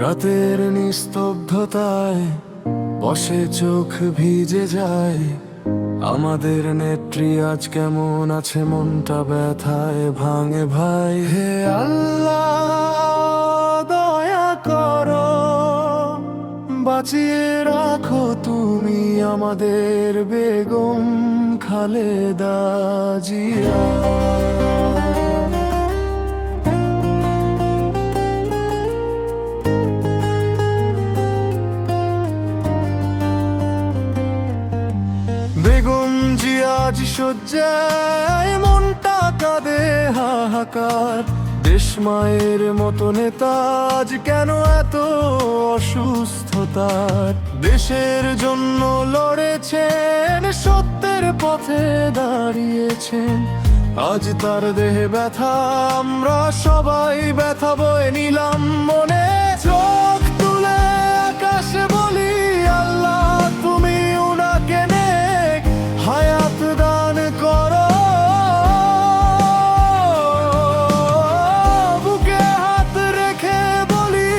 রাতের নিস্তব্ধতায় বসে চোখ ভিজে যায়। আমাদের নেত্রী আজ কেমন আছে, মনটা ব্যথায় ভাঙে ভাই। হে আল্লাহ দয়া করো, বাঁচিয়ে রাখো তুমি আমাদের বেগম খালেদা জিয়া। বেগম জিয়া আজ শয্যায়, মনটা কাঁদে হাহাকার। দেশ মায়ের মতো নেতা আজ কেন এত অসুস্থতার? দেশের জন্য লড়েছেন, সত্যের পথে দাঁড়িয়েছেন। আজ তার দেহে ব্যথা, আমরা সবাই ব্যথা বয়ে নিলাম মনে। চোখ তুলে আকাশে বলি আল্লাহ তুমি উনাকে নেক হায়াত দান করো। বুকে হাত রেখে বলি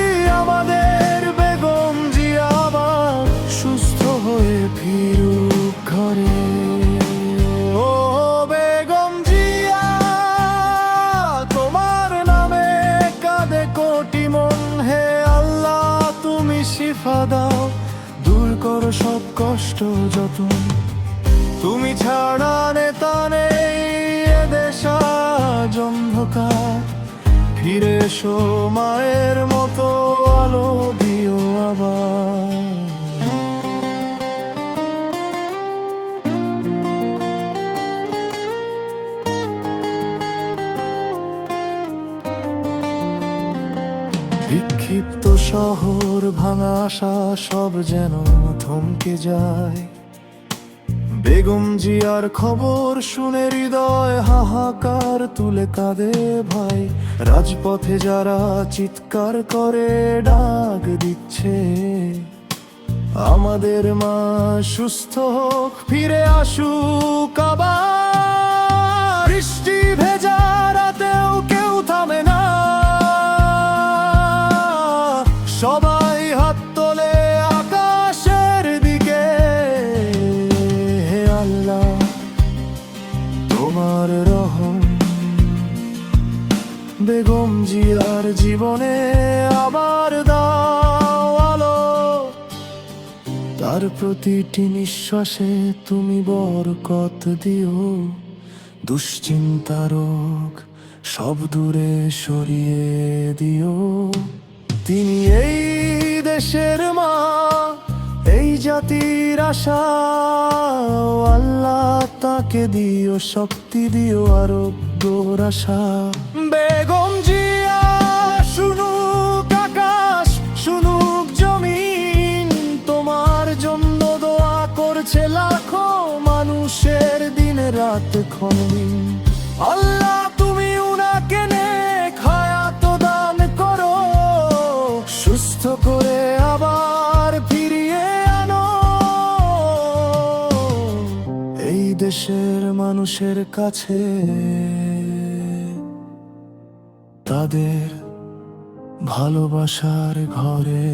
আমাদের বেগম জিয়া আবার সুস্থ হয়ে ফিরুক ঘরে। ও বেগম জিয়া, তোমার নামে কাঁদে কোটি মন। হে আল্লাহ তুমি শিফা দাও, দূর করো সব কষ্ট যত। তুমি ছাড়া নেতা নেই, এদেশ আজ অন্ধকার। ফিরে এসো মায়ের মতো, আলো দিও আবার। বিক্ষিপ্ত শহর, ভাঙা আশা সব যেন থমকে যায়। বেগম জিয়ার খবর শুনে হৃদয় হাহাকার তুলে কাঁদে ভাই। রাজপথে যারা চিৎকার করে ডাক দিচ্ছে, আমাদের মা সুস্থ হোক, ফিরে আসুক আবার। বৃষ্টি ভেজা রাতেও কেউ থামে না, সবাই হাত তোলে আকাশের দিকে। হে আল্লাহ তোমার রহম বেগম জিয়ার জীবনে আবার দাও আলো। তার প্রতিটি নিঃশ্বাসে তুমি বরকত দিও। দুশ্চিন্তা রোগ সব দূরে সরিয়ে দিও। তিনি এই দেশের মা, এই জাতির আশা। আল্লাহ তাকে দিও শক্তি, দিও আরোগ্যর আশা। বেগম জিয়া শুনুক আকাশ, শুনুক জমিন, তোমার জন্য দোয়া করছে লাখো মানুষের দিনে রাত ক্ষণিন। আল্লাহ তুমি উনাকে নেক হায়াত দান করো, সুস্থ করে আবার ফিরিয়ে আনো। এই দেশের মানুষের কাছে তাদের ভালোবাসার ঘরে।